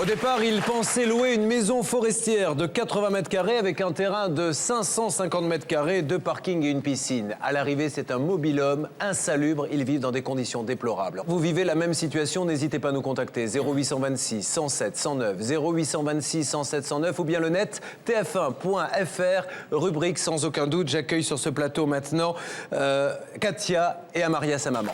Au départ, il pensait louer une maison forestière de 80 mètres carrés avec un terrain de 550 mètres carrés, 2 parkings et une piscine. À l'arrivée, c'est un mobil-home insalubre. Ils vivent dans des conditions déplorables. Vous vivez la même situation, n'hésitez pas à nous contacter. 0826 107 109, 0826 107 109 ou bien le net tf1.fr. Rubrique sans aucun doute. J'accueille sur ce plateau maintenant Katia et Amaria, sa maman.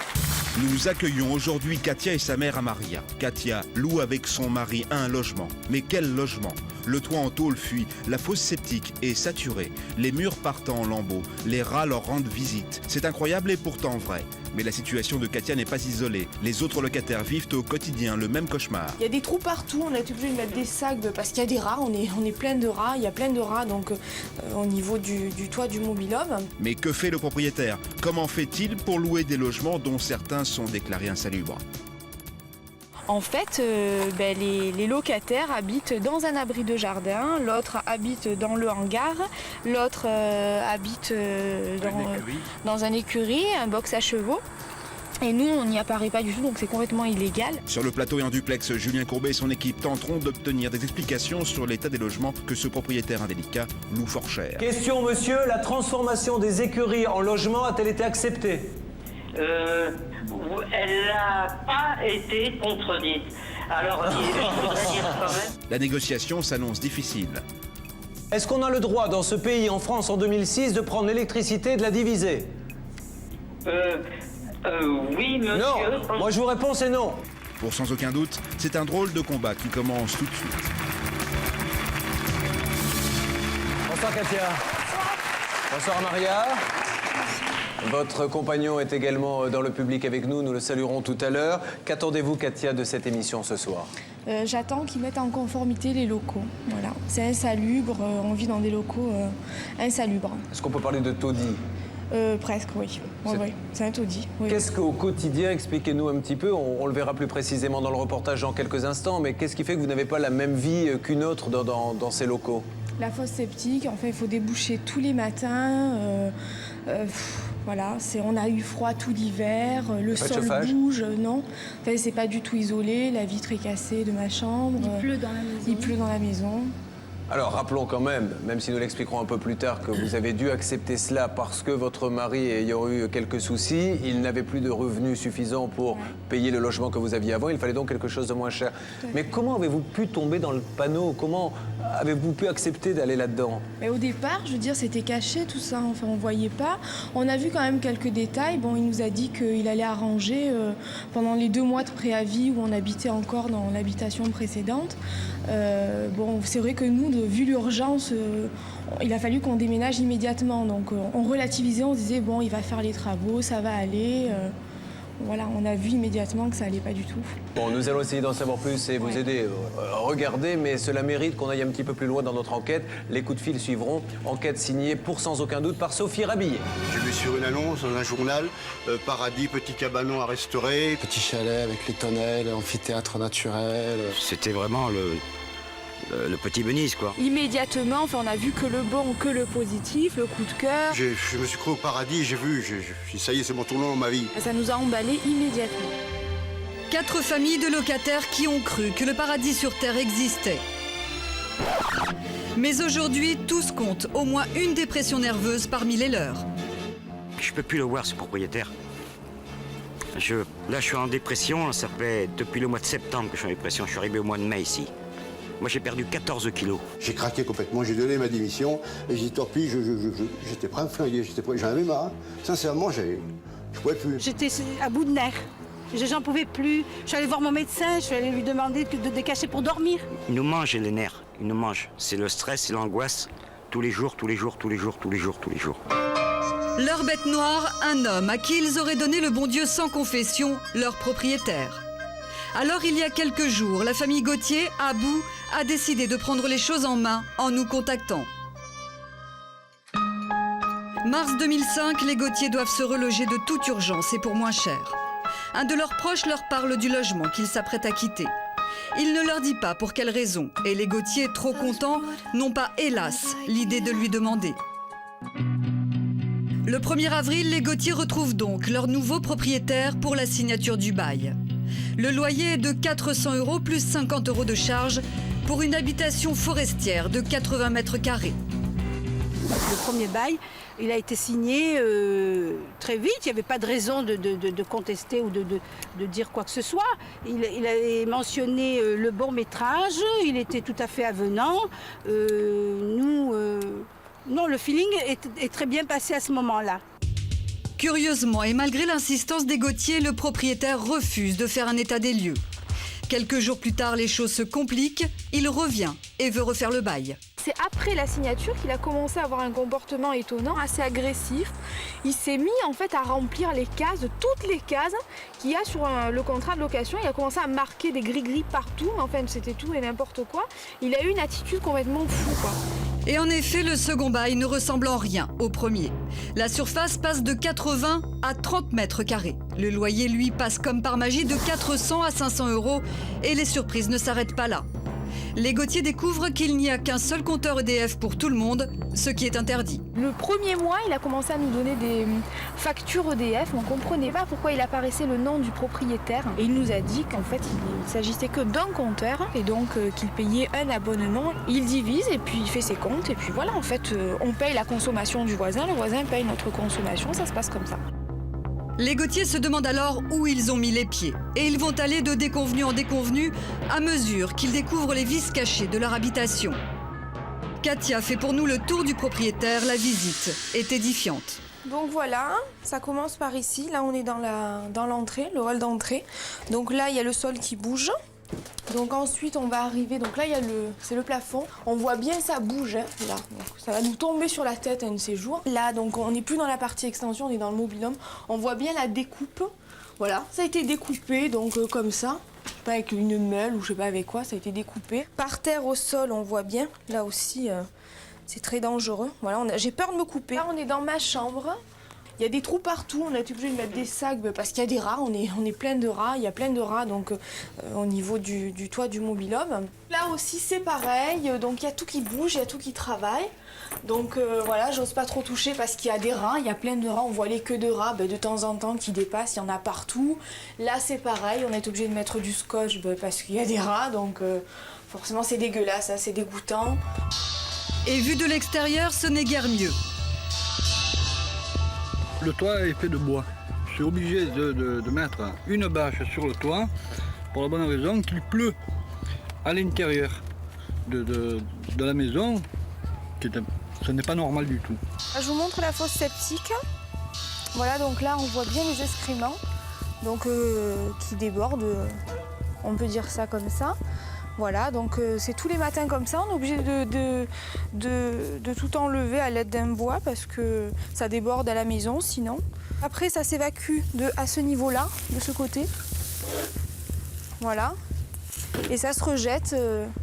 Nous accueillons aujourd'hui Katia et sa mère Amaria. Katia loue avec son mari un logement. Mais quel logement? Le toit en tôle fuit, la fosse septique est saturée, les murs partent en lambeaux, les rats leur rendent visite. C'est incroyable et pourtant vrai. Mais la situation de Katia n'est pas isolée. Les autres locataires vivent au quotidien le même cauchemar. Il y a des trous partout, on a été obligé de mettre des sacs parce qu'il y a des rats, on est plein de rats, il y a plein de rats donc au niveau du toit du mobil-home. Mais que fait le propriétaire? Comment fait-il pour louer des logements dont certains sont déclarés insalubres? En fait, les locataires habitent dans un abri de jardin, l'autre habite dans le hangar, l'autre habite dans un écurie, un box à chevaux. Et nous, on n'y apparaît pas du tout, donc c'est complètement illégal. Sur le plateau et en duplex, Julien Courbet et son équipe tenteront d'obtenir des explications sur l'état des logements que ce propriétaire indélicat loue fort cher. Question, monsieur, la transformation des écuries en logements a-t-elle été acceptée? Elle n'a pas été contredite. Alors, je voudrais dire quand même... La négociation s'annonce difficile. Est-ce qu'on a le droit dans ce pays, en France, en 2006, de prendre l'électricité et de la diviser? Oui, monsieur. Non, moi je vous réponds c'est non. Pour sans aucun doute, c'est un drôle de combat qui commence tout de suite. Bonsoir Katia. Bonsoir Maria. Votre compagnon est également dans le public avec nous, nous le saluerons tout à l'heure. Qu'attendez-vous Katia de cette émission ce soir? J'attends qu'ils mettent en conformité les locaux. Voilà. C'est insalubre, on vit dans des locaux insalubres. Est-ce qu'on peut parler de taudis? Presque, oui. Oui, c'est un taudis. Oui. Qu'est-ce qu'au quotidien, expliquez-nous un petit peu, on le verra plus précisément dans le reportage dans quelques instants, mais qu'est-ce qui fait que vous n'avez pas la même vie qu'une autre dans ces locaux? La fosse septique, en fait, il faut déboucher tous les matins. Voilà, on a eu froid tout l'hiver, le sol bouge, non. Enfin, c'est pas du tout isolé, la vitre est cassée de ma chambre. Il pleut dans la maison. Il pleut dans la maison. Alors rappelons quand même si nous l'expliquerons un peu plus tard, que vous avez dû accepter cela parce que votre mari ayant eu quelques soucis, il n'avait plus de revenus suffisants pour payer le logement que vous aviez avant, il fallait donc quelque chose de moins cher. Mais comment avez-vous pu tomber dans le panneau? Comment avez-vous pu accepter d'aller là-dedans? Mais au départ, je veux dire, c'était caché tout ça, enfin on voyait pas. On a vu quand même quelques détails. Bon, il nous a dit qu'il allait arranger pendant les 2 mois de préavis où on habitait encore dans l'habitation précédente. Bon, c'est vrai que nous, vu l'urgence, il a fallu qu'on déménage immédiatement. Donc on relativisait, on se disait bon, il va faire les travaux, ça va aller. Voilà, on a vu immédiatement que ça allait pas du tout. Bon, nous allons essayer d'en savoir plus et vous aider. Regardez, mais cela mérite qu'on aille un petit peu plus loin dans notre enquête. Les coups de fil suivront. Enquête signée pour sans aucun doute par Sophie Rabillet. J'ai vu sur une annonce dans un journal, paradis, petit cabanon à restaurer. Petit chalet avec les tonnelles, amphithéâtre naturel. C'était vraiment le petit Venise, quoi. Immédiatement, enfin, on a vu que le bon, que le positif, le coup de cœur. Je me suis cru au paradis, j'ai vu, ça y est, c'est mon tournant dans ma vie. Ça nous a emballés immédiatement. 4 familles de locataires qui ont cru que le paradis sur Terre existait. Mais aujourd'hui, tous comptent au moins une dépression nerveuse parmi les leurs. Je peux plus le voir, ce propriétaire. Là, je suis en dépression, ça fait depuis le mois de septembre que je suis en dépression. Je suis arrivé au mois de mai ici. Moi, j'ai perdu 14 kilos. J'ai craqué complètement, j'ai donné ma démission et j'ai dit tant pis, j'étais prêt à me flinguer, j'en avais marre. Sincèrement, je pouvais plus. J'étais à bout de nerfs. J'en pouvais plus. Je suis allée voir mon médecin, je suis allée lui demander de décacher pour dormir. Il nous mange les nerfs, il nous mange. C'est le stress, c'est l'angoisse. Tous les jours, tous les jours, tous les jours, tous les jours, tous les jours. Leur bête noire, un homme à qui ils auraient donné le bon Dieu sans confession, leur propriétaire. Alors, il y a quelques jours, la famille Gauthier, à bout, a décidé de prendre les choses en main en nous contactant. Mars 2005, les Gauthier doivent se reloger de toute urgence et pour moins cher. Un de leurs proches leur parle du logement qu'ils s'apprêtent à quitter. Il ne leur dit pas pour quelle raison et les Gauthier, trop contents, n'ont pas, hélas, l'idée de lui demander. Le 1er avril, les Gauthier retrouvent donc leur nouveau propriétaire pour la signature du bail. Le loyer est de 400 € plus 50 € de charge pour une habitation forestière de 80 mètres carrés. Le premier bail, il a été signé très vite. Il n'y avait pas de raison de contester ou de dire quoi que ce soit. Il avait mentionné le bon métrage. Il était tout à fait avenant. Non, le feeling est très bien passé à ce moment-là. Curieusement, et malgré l'insistance des Gauthier, le propriétaire refuse de faire un état des lieux. Quelques jours plus tard, les choses se compliquent. Il revient et veut refaire le bail. C'est après la signature qu'il a commencé à avoir un comportement étonnant, assez agressif. Il s'est mis en fait à remplir les cases, toutes les cases qu'il y a sur le contrat de location. Il a commencé à marquer des gris-gris partout, mais enfin c'était tout et n'importe quoi. Il a eu une attitude complètement fou, quoi. Et en effet, le second bail ne ressemble en rien au premier. La surface passe de 80 à 30 mètres carrés. Le loyer, lui, passe comme par magie de 400 à 500 € et les surprises ne s'arrêtent pas là. Les Gauthier découvrent qu'il n'y a qu'un seul compteur EDF pour tout le monde, ce qui est interdit. Le premier mois, il a commencé à nous donner des factures EDF. On ne comprenait pas pourquoi il apparaissait le nom du propriétaire. Et il nous a dit qu'en fait, il ne s'agissait que d'un compteur et donc qu'il payait un abonnement. Il divise et puis il fait ses comptes. Et puis voilà, en fait, on paye la consommation du voisin, le voisin paye notre consommation. Ça se passe comme ça. Les Gauthier se demandent alors où ils ont mis les pieds. Et ils vont aller de déconvenu en déconvenu à mesure qu'ils découvrent les vices cachés de leur habitation. Katia fait pour nous le tour du propriétaire. La visite est édifiante. Donc voilà, ça commence par ici. Là, on est dans l'entrée, le hall d'entrée. Donc là, il y a le sol qui bouge. Donc ensuite, on va arriver. Donc là, c'est le plafond. On voit bien ça bouge. Hein, là, donc, ça va nous tomber sur la tête un de ces jours. Là, donc on n'est plus dans la partie extension, on est dans le mobil-home. On voit bien la découpe. Voilà, ça a été découpé, donc comme ça. Je sais pas, avec une meule ou je sais pas avec quoi, ça a été découpé. Par terre, au sol, on voit bien. Là aussi, c'est très dangereux. Voilà, j'ai peur de me couper. Là, on est dans ma chambre. Il y a des trous partout, on a été obligé de mettre des sacs parce qu'il y a des rats, on est plein de rats, il y a plein de rats donc au niveau du toit du mobil-home. Là aussi c'est pareil, donc il y a tout qui bouge, il y a tout qui travaille. Donc voilà, j'ose pas trop toucher parce qu'il y a des rats, il y a plein de rats, on voit les queues de rats de temps en temps qui dépassent, il y en a partout. Là c'est pareil, on a été obligé de mettre du scotch parce qu'il y a des rats, donc forcément c'est dégueulasse, hein, c'est dégoûtant. Et vu de l'extérieur, ce n'est guère mieux. Le toit est fait de bois. Je suis obligé de mettre une bâche sur le toit pour la bonne raison qu'il pleut à l'intérieur de la maison. Ce n'est pas normal du tout. Je vous montre la fosse septique. Voilà, donc là on voit bien les excréments donc, qui débordent, on peut dire ça comme ça. Voilà, donc c'est tous les matins comme ça, on est obligé de tout enlever à l'aide d'un bois parce que ça déborde à la maison sinon. Après ça s'évacue à ce niveau-là, de ce côté. Voilà, et ça se rejette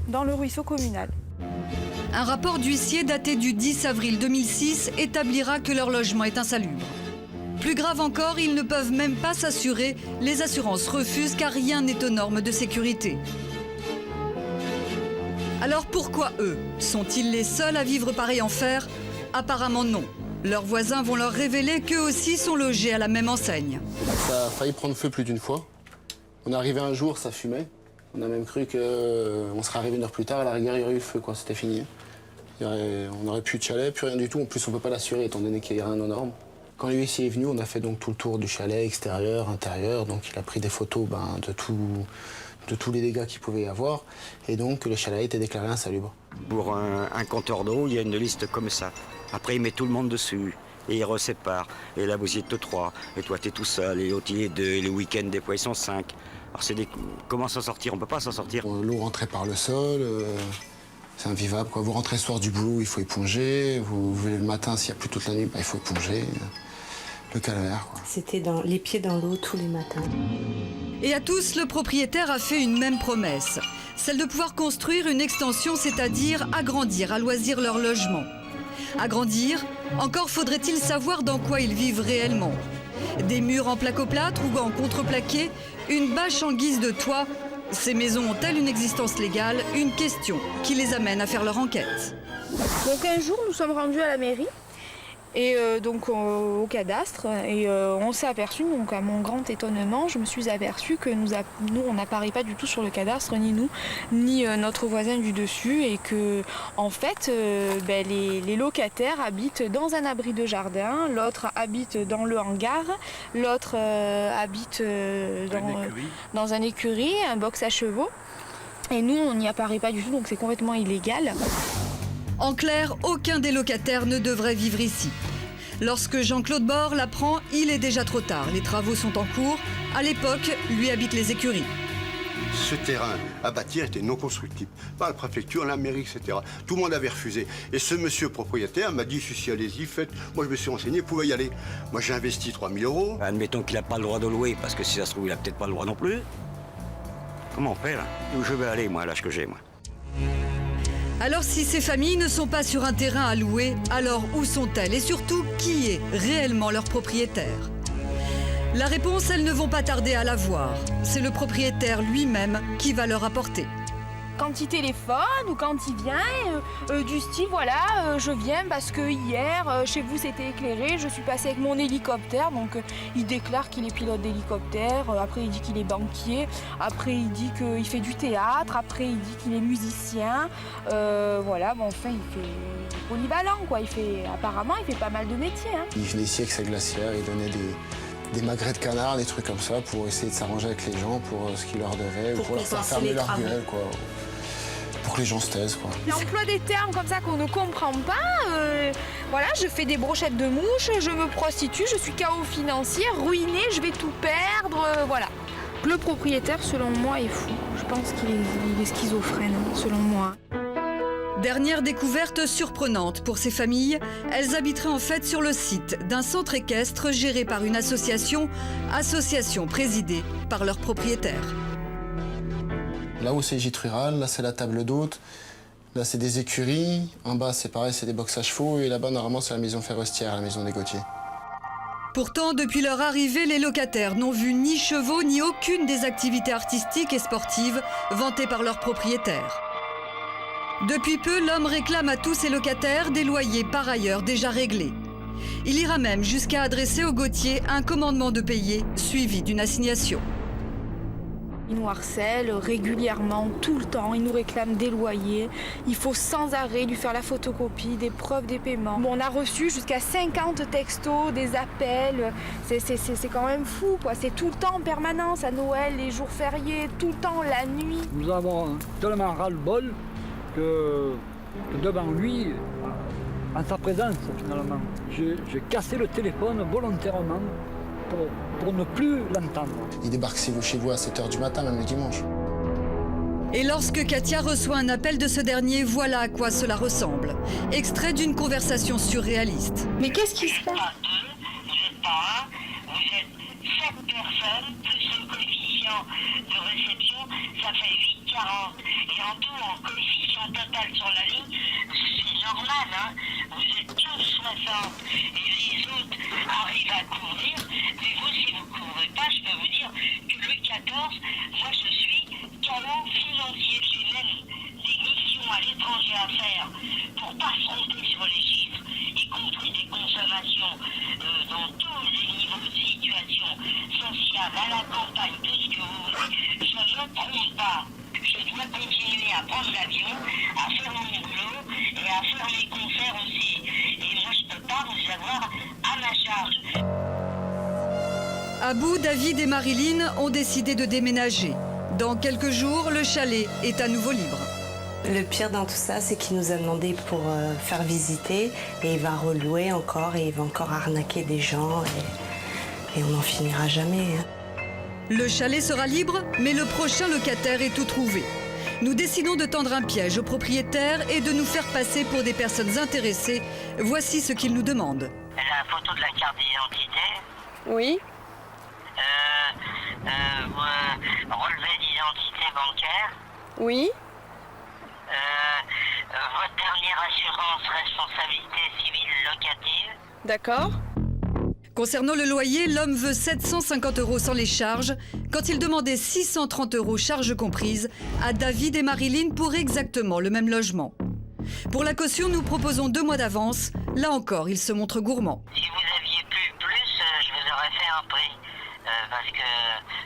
dans le ruisseau communal. Un rapport d'huissier daté du 10 avril 2006 établira que leur logement est insalubre. Plus grave encore, ils ne peuvent même pas s'assurer, les assurances refusent car rien n'est aux normes de sécurité. Alors pourquoi eux? Sont-ils les seuls à vivre pareil enfer? Apparemment non. Leurs voisins vont leur révéler qu'eux aussi sont logés à la même enseigne. Ça a failli prendre feu plus d'une fois. On est arrivé un jour, ça fumait. On a même cru qu'on serait arrivé une heure plus tard, à la rigueur, il y aurait eu le feu, quoi. C'était fini. On n'aurait plus de chalet, plus rien du tout. En plus, on ne peut pas l'assurer, étant donné qu'il n'y a rien aux normes. Quand l'huissier est venu, on a fait donc tout le tour du chalet, extérieur, intérieur. Donc il a pris des photos de tous les dégâts qu'il pouvait y avoir. Et donc le chalet a été déclaré insalubre. Pour un compteur d'eau, il y a une liste comme ça. Après, il met tout le monde dessus. Et il resépare. Et là, vous y êtes 3. Et toi, t'es tout seul. Et l'autre, il est 2. Et les week-ends, des fois, ils sont 5. Alors, comment s'en sortir? On peut pas s'en sortir. L'eau rentrait par le sol. C'est invivable, quoi. Vous rentrez le soir du boulot, il faut éponger. Vous venez le matin, s'il n'y a plus toute la nuit, il faut éponger. Le calvaire, quoi. C'était les pieds dans l'eau tous les matins. Et à tous, le propriétaire a fait une même promesse. Celle de pouvoir construire une extension, c'est-à-dire agrandir à loisir leur logement. Agrandir, encore faudrait-il savoir dans quoi ils vivent réellement. Des murs en placo-plâtre ou en contreplaqué, une bâche en guise de toit. Ces maisons ont-elles une existence légale? Une question qui les amène à faire leur enquête. Donc un jour, nous sommes rendus à la mairie et donc au cadastre. Et on s'est aperçu, donc à mon grand étonnement, je me suis aperçue que nous on n'apparaît pas du tout sur le cadastre, ni nous, ni notre voisin du dessus, et que en fait les locataires habitent dans un abri de jardin, l'autre habite dans le hangar, l'autre habite dans un écurie, un box à chevaux. Et nous, on n'y apparaît pas du tout, donc c'est complètement illégal. En clair, aucun des locataires ne devrait vivre ici. Lorsque Jean-Claude Bord l'apprend, il est déjà trop tard. Les travaux sont en cours. À l'époque, lui habitent les écuries. Ce terrain à bâtir était non constructible. Par la préfecture, la mairie, etc. Tout le monde avait refusé. Et ce monsieur propriétaire m'a dit, si, allez-y, faites. Moi, je me suis renseigné, vous pouvez y aller. Moi, j'ai investi 3 000 €. Admettons qu'il n'a pas le droit de louer, parce que si ça se trouve, il n'a peut-être pas le droit non plus. Comment on fait, là? Où je vais aller, moi, à l'âge que j'ai, moi? Alors si ces familles ne sont pas sur un terrain à louer, alors où sont-elles? Et surtout, qui est réellement leur propriétaire? La réponse, elles ne vont pas tarder à la voir. C'est le propriétaire lui-même qui va leur apporter. Quand il téléphone ou quand il vient, du style, voilà, je viens parce que hier, chez vous, c'était éclairé, je suis passé avec mon hélicoptère. Donc, il déclare qu'il est pilote d'hélicoptère, après il dit qu'il est banquier, après il dit qu'il fait du théâtre, après il dit qu'il est musicien. Voilà, bon, enfin, il fait polyvalent, quoi. Apparemment, il fait pas mal de métiers. Hein. Il venait ici avec sa glacière, il donnait des magrets de canard, des trucs comme ça, pour essayer de s'arranger avec les gens, pour ce qu'ils leur devaient, pour leur faire fermer leur gueule, quoi. Pour que les gens se taisent, quoi. Il emploie des termes comme ça qu'on ne comprend pas. Voilà, je fais des brochettes de mouches, je me prostitue, je suis KO financier, ruiné, je vais tout perdre, voilà. Le propriétaire, selon moi, est fou. Je pense qu'il est schizophrène, selon moi. Dernière découverte surprenante pour ces familles, elles habiteraient en fait sur le site d'un centre équestre géré par une association présidée par leur propriétaire. Là où c'est gîte rural, là c'est la table d'hôte, là c'est des écuries, en bas c'est pareil, c'est des box à chevaux, et là-bas normalement c'est la maison forestière, la maison des Gauthier. Pourtant, depuis leur arrivée, les locataires n'ont vu ni chevaux ni aucune des activités artistiques et sportives vantées par leur propriétaire. Depuis peu, l'homme réclame à tous ses locataires des loyers par ailleurs déjà réglés. Il ira même jusqu'à adresser aux Gauthier un commandement de payer suivi d'une assignation. Il nous harcèle régulièrement, tout le temps. Il nous réclame des loyers. Il faut sans arrêt lui faire la photocopie, des preuves des paiements. Bon, on a reçu jusqu'à 50 textos, des appels. C'est quand même fou, quoi. C'est tout le temps en permanence, à Noël, les jours fériés, tout le temps, la nuit. Nous avons tellement ras-le-bol que devant lui, en sa présence finalement, j'ai cassé le téléphone volontairement pour ne plus l'entendre. Il débarque chez vous à 7 h du matin, même le dimanche. Et lorsque Katia reçoit un appel de ce dernier, voilà à quoi cela ressemble. Extrait d'une conversation surréaliste. Mais qu'est-ce qui se passe? Vous n'êtes pas un, vous êtes 7 personnes, plus le coefficient de réception, ça fait 8,40. Et en tout, en coefficient total sur la ligne, c'est normal, hein. Vous êtes tous 60 et les autres arrivent à couvrir. Mais vous, si vous ne couvrez pas, je peux vous dire que le 14, moi je suis KO financier. J'ai même des missions à l'étranger à faire pour pas se tromper sur les chiffres, y compris des consommations dans tous les niveaux de situation sociale, à la campagne, tout ce que vous voulez. Je ne me trompe pas. Je dois continuer à prendre l'avion, à faire mon boulot et à faire mes concerts aussi. Et moi, je ne peux pas vous avoir à ma charge. À bout, David et Marilyn ont décidé de déménager. Dans quelques jours, le chalet est à nouveau libre. Le pire dans tout ça, c'est qu'il nous a demandé pour faire visiter et il va relouer encore et il va encore arnaquer des gens et on n'en finira jamais. Le chalet sera libre, mais le prochain locataire est tout trouvé. Nous décidons de tendre un piège au propriétaire et de nous faire passer pour des personnes intéressées. Voici ce qu'il nous demande. La photo de la carte d'identité. Oui. Relevé d'identité bancaire. Oui. Votre dernière assurance responsabilité civile locative. D'accord. Concernant le loyer, l'homme veut 750 € sans les charges, quand il demandait 630 € charges comprises à David et Marilyn pour exactement le même logement. Pour la caution, nous proposons 2 mois d'avance. Là encore, il se montre gourmand. Si vous aviez plus, je vous aurais fait un prix. Parce que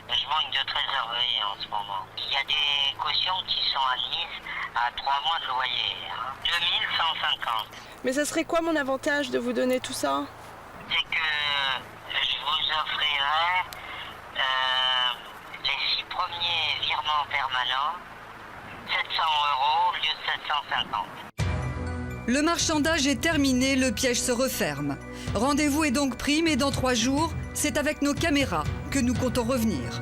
je manque de trésorerie en ce moment. Il y a des cautions qui sont admises à 3 mois de loyer. 2150. Mais ça serait quoi mon avantage de vous donner tout ça? C'est que je vous offrirai les 6 premiers virements permanents, 700 € au lieu de 750. Le marchandage est terminé, le piège se referme. Rendez-vous est donc pris, mais dans 3 jours, c'est avec nos caméras que nous comptons revenir.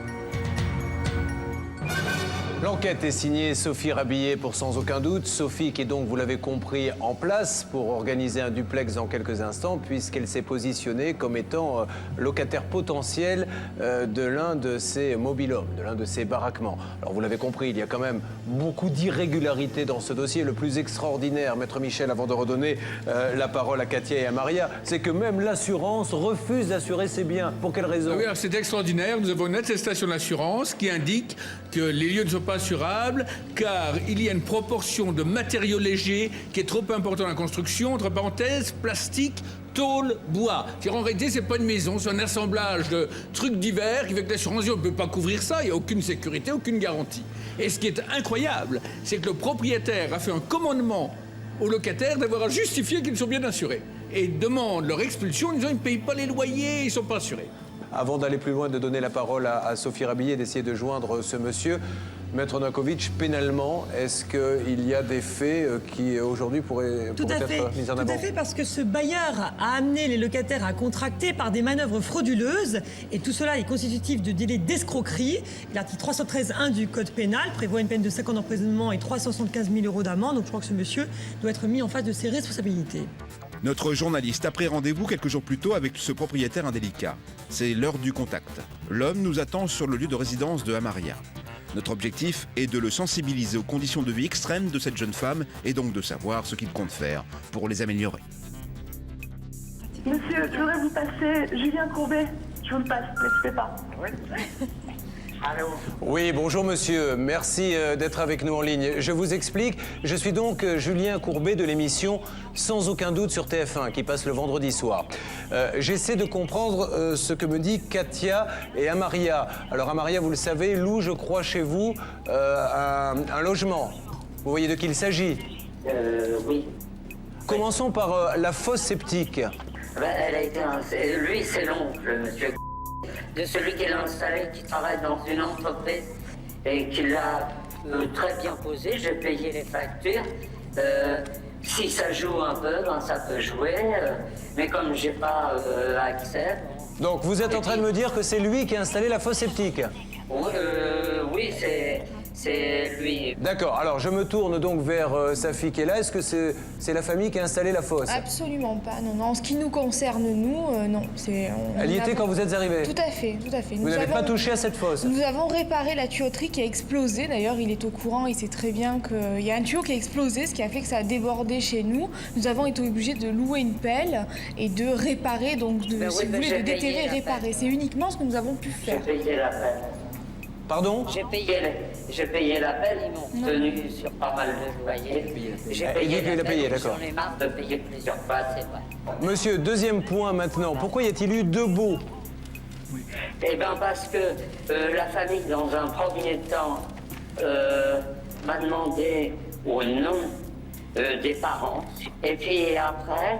L'enquête est signée Sophie Rabillet pour Sans Aucun Doute. Sophie qui est donc, vous l'avez compris, en place pour organiser un duplex dans quelques instants puisqu'elle s'est positionnée comme étant locataire potentiel de l'un de ces mobil-homes, de l'un de ces baraquements. Alors vous l'avez compris, il y a quand même beaucoup d'irrégularités dans ce dossier. Le plus extraordinaire, Maître Michel, avant de redonner la parole à Katia et à Maria, c'est que même l'assurance refuse d'assurer ses biens. Pour quelle raison? Oui, alors c'est extraordinaire. Nous avons une attestation d'assurance qui indique que les lieux ne sont pas assurables car il y a une proportion de matériaux légers qui est trop important dans la construction, entre parenthèses, plastique, tôle, bois. En réalité, c'est pas une maison, c'est un assemblage de trucs divers qui fait que l'assurance ne peut pas couvrir ça, il n'y a aucune sécurité, aucune garantie. Et ce qui est incroyable, c'est que le propriétaire a fait un commandement aux locataires d'avoir à justifier qu'ils sont bien assurés. Et demande leur expulsion en disant qu'ils ne payent pas les loyers, ils ne sont pas assurés. Avant d'aller plus loin, de donner la parole à Sophie Rabillet et d'essayer de joindre ce monsieur, Maître Novakovic, pénalement, est-ce qu'il y a des faits qui aujourd'hui pourraient être mis en avant? Tout à fait, parce que ce bailleur a amené les locataires à contracter par des manœuvres frauduleuses et tout cela est constitutif de délit d'escroquerie. L'article 313.1 du Code pénal prévoit une peine de 5 ans d'emprisonnement et 375 000 € d'amende. Donc je crois que ce monsieur doit être mis en face de ses responsabilités. Notre journaliste a pris rendez-vous quelques jours plus tôt avec ce propriétaire indélicat. C'est l'heure du contact. L'homme nous attend sur le lieu de résidence de Amaria. Notre objectif est de le sensibiliser aux conditions de vie extrêmes de cette jeune femme et donc de savoir ce qu'il compte faire pour les améliorer. Monsieur, je voudrais vous passer Julien Courbet. Je vous le passe, n'hésitez pas. Oui. Allô? Oui, bonjour monsieur, merci d'être avec nous en ligne. Je vous explique, je suis donc Julien Courbet de l'émission Sans Aucun Doute sur TF1 qui passe le vendredi soir. J'essaie de comprendre ce que me dit Katia et Amaria. Alors Amaria, vous le savez, loue, je crois, chez vous un logement. Vous voyez de qui il s'agit? Oui. Commençons par la fosse septique. Elle a été lui, c'est l'oncle, monsieur. De celui qui l'a installé, qui travaille dans une entreprise et qui l'a très bien posé. J'ai payé les factures. Si ça joue un peu, ben ça peut jouer. Mais comme j'ai pas accès... Donc vous êtes en train de me dire que c'est lui qui a installé la fosse septique? Oui, c'est lui. D'accord, alors je me tourne donc vers sa fille qui est là. Est-ce que c'est la famille qui a installé la fosse? Absolument pas, non, non. En ce qui nous concerne, nous, non. Elle y était quand vous êtes arrivés? Tout à fait, tout à fait. Vous n'avez pas touché à cette fosse? Nous avons réparé la tuyauterie qui a explosé. D'ailleurs, il est au courant, il sait très bien qu'il y a un tuyau qui a explosé, ce qui a fait que ça a débordé chez nous. Nous avons été obligés de louer une pelle et de réparer, donc si vous voulez, de déterrer et réparer. C'est uniquement ce que nous avons pu faire. J'ai payé la pelle. Pardon? J'ai payé la pelle, ils m'ont tenu sur pas mal de loyers. J'ai payé la pelle, j'en ai marre de payer plusieurs fois, c'est vrai. Monsieur, deuxième point maintenant. Pourquoi y a-t-il eu 2 baux? Eh bien parce que la famille, dans un premier temps, m'a demandé au nom des parents. Et puis après,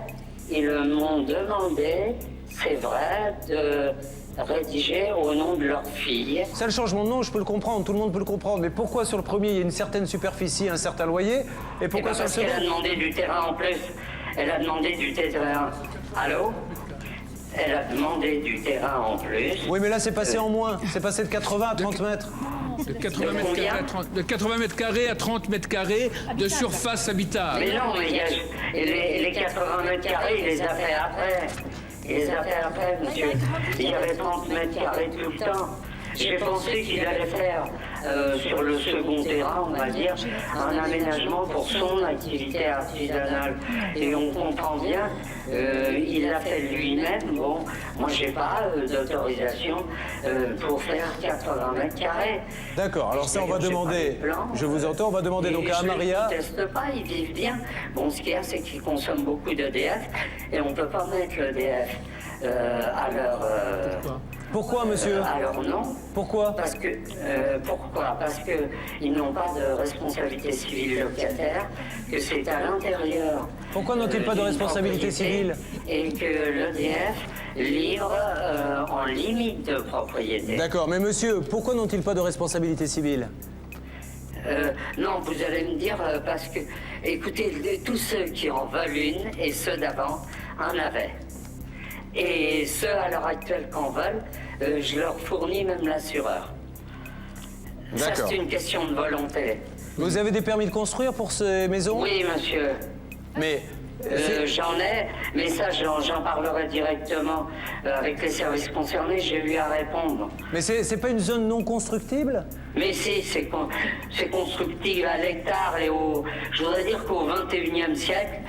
ils m'ont demandé, c'est vrai, de rédigé au nom de leur fille. Ça, le changement de nom, je peux le comprendre, tout le monde peut le comprendre. Mais pourquoi sur le premier, il y a une certaine superficie, un certain loyer, et pourquoi sur le second? Parce qu'elle a demandé du terrain en plus. Elle a demandé du terrain. Allô? Elle a demandé du terrain en plus. Oui, mais là, c'est passé en moins. C'est passé de 80 à 30 mètres. De 80 mètres carrés à 30 mètres carrés de surface habitable. Mais non, mais les 80 mètres carrés, il les a fait après. Il les a fait après, monsieur. Il y avait 30 mètres carrés tout le temps. J'ai pensé qu'il allait faire sur le second terrain, on va dire, un aménagement pour son activité artisanale. Et on comprend bien, il l'a fait lui-même. Bon, moi, j'ai pas d'autorisation pour faire 80 mètres carrés. D'accord, alors ça, on va demander, je vous entends, on va demander donc à Amaria. Ils ne testent pas, ils vivent bien. Bon, ce qu'il y a, c'est qu'ils consomment beaucoup d'EDF et on ne peut pas mettre l'EDF à leur... Pourquoi, monsieur Alors non. Pourquoi Pourquoi Parce qu'ils n'ont pas de responsabilité civile locataire, que c'est à l'intérieur. Pourquoi n'ont-ils pas de responsabilité civile? Et que l'EDF livre en limite de propriété. D'accord, mais monsieur, pourquoi n'ont-ils pas de responsabilité civile? Non, vous allez me dire, parce que, écoutez, tous ceux qui en veulent une, et ceux d'avant, en avaient. Et ceux à l'heure actuelle qu'en veulent, je leur fournis même l'assureur. Ça, c'est une question de volonté. Vous avez des permis de construire pour ces maisons? Oui, monsieur. Mais... j'en ai, mais ça, j'en parlerai directement avec les services concernés. J'ai eu à répondre. Mais c'est pas une zone non constructible? Mais si, c'est constructible à l'hectare et au... Je voudrais dire qu'au XXIe siècle,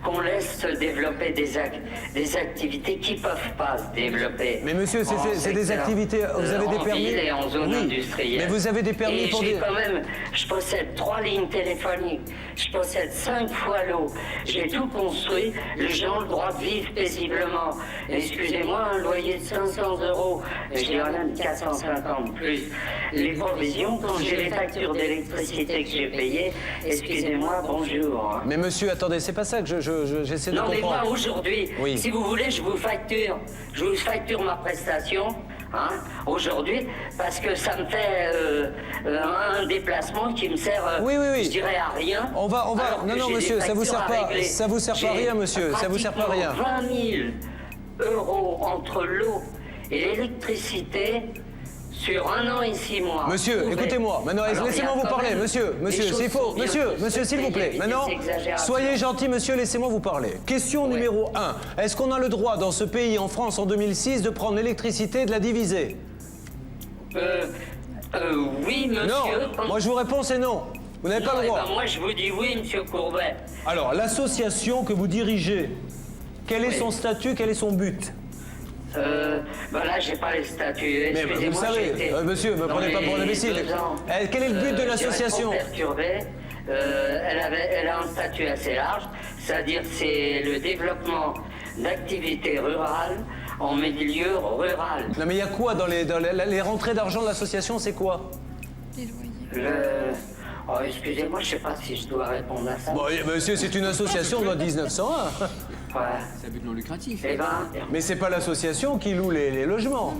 qu'on laisse se développer des activités qui ne peuvent pas se développer. Mais monsieur, c'est des activités... Vous avez des permis? En ville et en zone industrielle. Mais vous avez des permis et pour j'ai des... quand même... Je possède 3 lignes téléphoniques. Je possède 5 fois l'eau. J'ai tout construit. Les gens ont le droit de vivre paisiblement. Excusez-moi, un loyer de 500 €, j'ai même 450 plus. Les provisions, quand j'ai les factures d'électricité que j'ai payées, excusez-moi, bonjour. Mais monsieur, attendez, c'est pas ça que j'essaie de comprendre. Non, mais moi, aujourd'hui, oui. Si vous voulez, je vous facture ma prestation. Hein, aujourd'hui, parce que ça me fait un déplacement qui me sert, je dirais, à rien. On va, non, monsieur, ça vous sert pas à rien, monsieur, ça vous sert pas à rien. 20 000 € entre l'eau et l'électricité sur 1 an et 6 mois. Monsieur, écoutez-moi, maintenant, laissez-moi vous parler, monsieur, s'il faut, monsieur, s'il vous plaît, maintenant, soyez gentil, monsieur, laissez-moi vous parler. Question numéro 1, est-ce qu'on a le droit dans ce pays, en France, en 2006, de prendre l'électricité et de la diviser? Oui, monsieur. Non, moi je vous réponds, c'est non. Vous n'avez pas le droit. Moi, je vous dis oui, monsieur Courbet. Alors, l'association que vous dirigez, quel est son statut, quel est son but? Là, j'ai pas les statuts. Mais vous savez, monsieur, ne me prenez pas pour un imbécile. Quel est le but de l'association? Elle a un statut assez large, c'est-à-dire c'est le développement d'activités rurales en milieu rural. Non, mais il y a quoi dans les rentrées d'argent de l'association, c'est quoi? Oh, excusez-moi, je sais pas si je dois répondre à ça. Bon, monsieur, c'est une association de 1901. Ouais. C'est un but non lucratif. Eh ben... Mais c'est pas l'association qui loue les logements.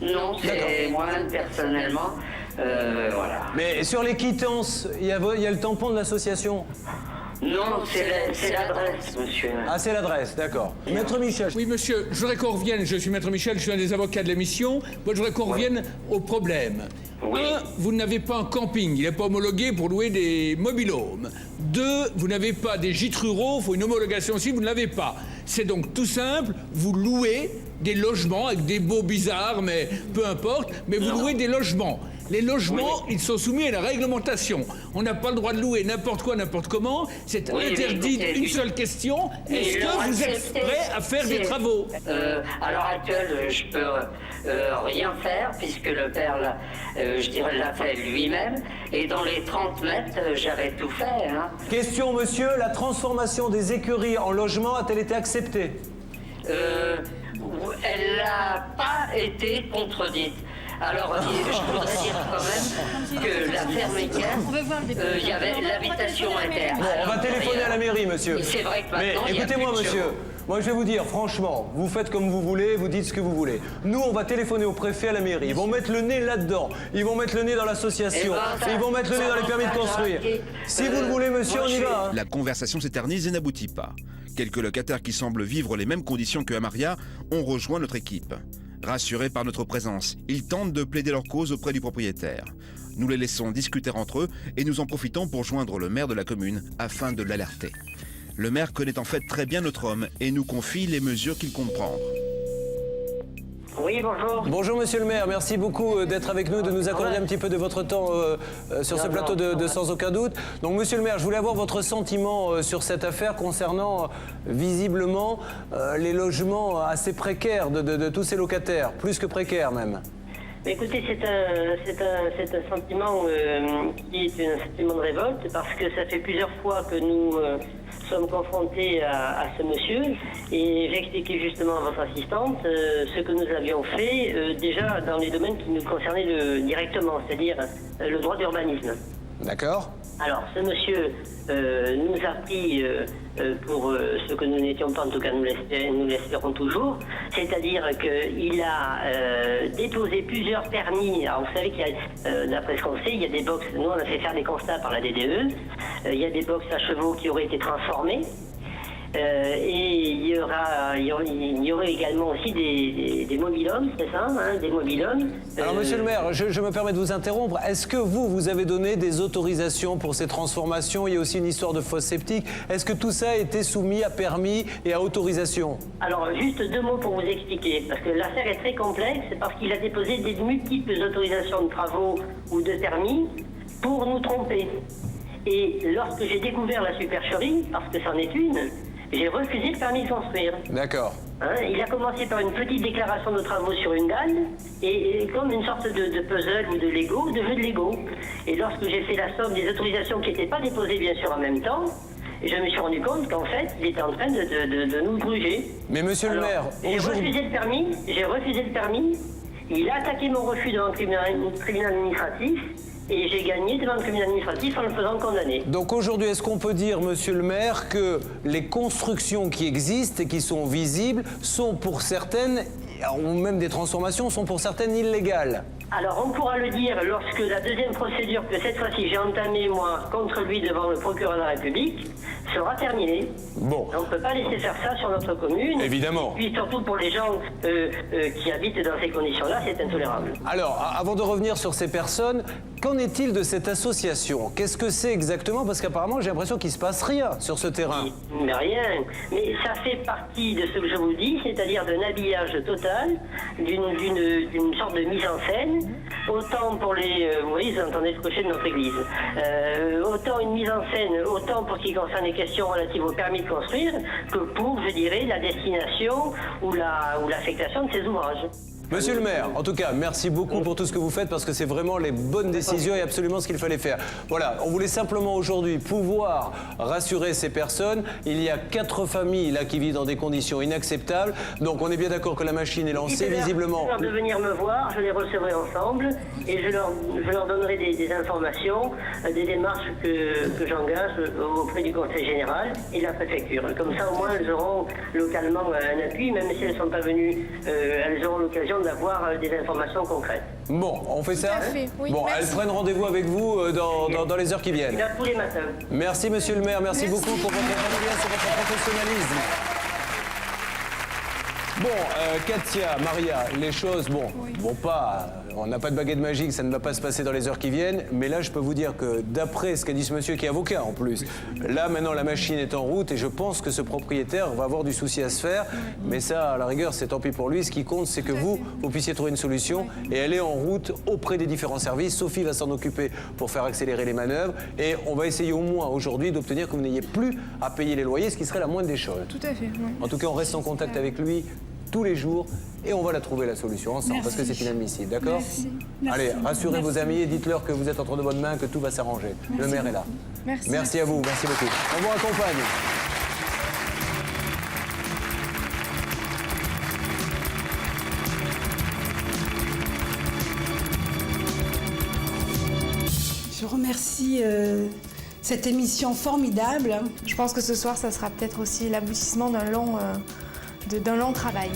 Non, c'est moi-même personnellement, voilà. Mais sur les quittances, il y a le tampon de l'association? Non, c'est l'adresse, monsieur. Ah, c'est l'adresse, d'accord. Maître Michel. Oui, monsieur, je voudrais qu'on revienne, je suis Maître Michel, je suis un des avocats de l'émission. Moi, je voudrais qu'on revienne au problème. Oui. 1, vous n'avez pas un camping, il n'est pas homologué pour louer des mobil-homes. 2, vous n'avez pas des gîtes ruraux, il faut une homologation aussi, vous ne l'avez pas. C'est donc tout simple, vous louez des logements avec des baux bizarres, mais peu importe, mais vous louez des logements. Les logements, ils sont soumis à la réglementation. On n'a pas le droit de louer n'importe quoi, n'importe comment. C'est interdit. Une seule question, est-ce que vous êtes prêt à faire des travaux? À l'heure actuelle, je peux rien faire, puisque le père, je dirais, l'a fait lui-même. Et dans les 30 mètres, j'avais tout fait. Hein. Question, monsieur, la transformation des écuries en logement a-t-elle été acceptée? Elle n'a pas été contredite. Alors, je voudrais dire quand même que la ferme il y avait l'habitation interne. Bon, on va téléphoner à la mairie, monsieur. C'est vrai que maintenant, mais écoutez-moi, monsieur. Moi, je vais vous dire, franchement, vous faites comme vous voulez, vous dites ce que vous voulez. Nous, on va téléphoner au préfet, à la mairie. Ils vont mettre le nez là-dedans. Ils vont mettre le nez dans l'association. Ils vont mettre le nez dans les permis de construire. Si vous le voulez, monsieur, on y va. Hein. La conversation s'éternise et n'aboutit pas. Quelques locataires qui semblent vivre les mêmes conditions que Amaria ont rejoint notre équipe. Rassurés par notre présence, ils tentent de plaider leur cause auprès du propriétaire. Nous les laissons discuter entre eux et nous en profitons pour joindre le maire de la commune afin de l'alerter. Le maire connaît en fait très bien notre homme et nous confie les mesures qu'il compte prendre. Oui, bonjour. Bonjour monsieur le maire, merci beaucoup d'être avec nous, de nous accorder un petit peu de votre temps sur ce plateau de Sans aucun doute. Donc monsieur le maire, je voulais avoir votre sentiment sur cette affaire concernant visiblement les logements assez précaires de tous ces locataires, plus que précaires même. Écoutez, c'est un sentiment qui est un sentiment de révolte parce que ça fait plusieurs fois que nous sommes confrontés à ce monsieur et j'ai expliqué justement à votre assistante ce que nous avions fait déjà dans les domaines qui nous concernaient directement, c'est-à-dire le droit d'urbanisme. D'accord. Alors, ce monsieur nous a pris pour ce que nous n'étions pas, en tout cas nous l'espérons toujours, c'est-à-dire qu'il a déposé plusieurs permis. Alors, vous savez qu'il y a, d'après ce qu'on sait, il y a des box, nous on a fait faire des constats par la DDE, il y a des box à chevaux qui auraient été transformées. Et il y aurait également aussi des mobil-hommes, c'est ça, hein, des mobil-hommes. Alors monsieur le maire, je me permets de vous interrompre. Est-ce que vous avez donné des autorisations pour ces transformations? Il y a aussi une histoire de fosse septique. Est-ce que tout ça a été soumis à permis et à autorisation? Alors juste 2 mots pour vous expliquer, parce que l'affaire est très complexe, parce qu'il a déposé des multiples autorisations de travaux ou de permis pour nous tromper. Et lorsque j'ai découvert la supercherie, parce que c'en est une, j'ai refusé le permis de construire. D'accord. Hein, il a commencé par une petite déclaration de travaux sur une dalle, et comme une sorte de puzzle ou de Lego, de jeu de Lego. Et lorsque j'ai fait la somme des autorisations qui n'étaient pas déposées bien sûr en même temps, je me suis rendu compte qu'en fait, il était en train de nous gruger. Mais monsieur le maire, j'ai refusé le permis, il a attaqué mon refus devant le tribunal administratif, et j'ai gagné devant le tribunal administratif en le faisant condamner. Donc aujourd'hui, est-ce qu'on peut dire, monsieur le maire, que les constructions qui existent et qui sont visibles sont pour certaines, ou même des transformations, sont pour certaines illégales? Alors on pourra le dire lorsque la deuxième procédure que cette fois-ci j'ai entamée moi contre lui devant le procureur de la République sera terminée. Bon. On ne peut pas laisser faire ça sur notre commune. Évidemment. Et puis surtout pour les gens qui habitent dans ces conditions-là, c'est intolérable. Alors, avant de revenir sur ces personnes, qu'en est-il de cette association? Qu'est-ce que c'est exactement? Parce qu'apparemment, j'ai l'impression qu'il ne se passe rien sur ce terrain. Mais rien. Mais ça fait partie de ce que je vous dis, c'est-à-dire d'un habillage total, d'une sorte de mise en scène. Autant pour les... vous voyez, vous entendez le clocher de notre église. Autant une mise en scène, autant pour ce qui concerne les questions relatives au permis de construire, que pour, je dirais, la destination ou l'affectation de ces ouvrages. Monsieur le maire, en tout cas, merci beaucoup pour tout ce que vous faites parce que c'est vraiment les bonnes décisions et absolument ce qu'il fallait faire. Voilà, on voulait simplement aujourd'hui pouvoir rassurer ces personnes. Il y a 4 familles là qui vivent dans des conditions inacceptables. Donc on est bien d'accord que la machine est lancée, visiblement. De venir me voir, je les recevrai ensemble et je leur donnerai des informations, des démarches que j'engage auprès du Conseil général et de la préfecture. Comme ça, au moins, elles auront localement un appui, même si elles ne sont pas venues, elles auront l'occasion d'avoir des informations concrètes. Bon, on fait ça? Tout à fait, oui, bon, merci. elles prennent rendez-vous avec vous dans les heures qui viennent. Là, tous les matins. Merci monsieur le maire, merci beaucoup pour votre gentillesse et votre professionnalisme. Bon, Katia, Maria, les choses, vont pas... On n'a pas de baguette magique, ça ne va pas se passer dans les heures qui viennent. Mais là, je peux vous dire que d'après ce qu'a dit ce monsieur qui est avocat en plus, là, maintenant, la machine est en route et je pense que ce propriétaire va avoir du souci à se faire. Mais ça, à la rigueur, c'est tant pis pour lui. Ce qui compte, c'est que vous puissiez trouver une solution. Et elle est en route auprès des différents services. Sophie va s'en occuper pour faire accélérer les manœuvres. Et on va essayer au moins aujourd'hui d'obtenir que vous n'ayez plus à payer les loyers, ce qui serait la moindre des choses. Tout à fait. Oui. En tout cas, on reste en contact avec lui tous les jours et on va la trouver la solution ensemble parce que c'est inadmissible, d'accord? Allez, rassurez vos amis et dites-leur que vous êtes entre de bonnes mains, que tout va s'arranger. Le maire est là. Merci à vous, merci beaucoup. On vous accompagne. Je remercie cette émission formidable. Je pense que ce soir, ça sera peut-être aussi l'aboutissement d'un long travail.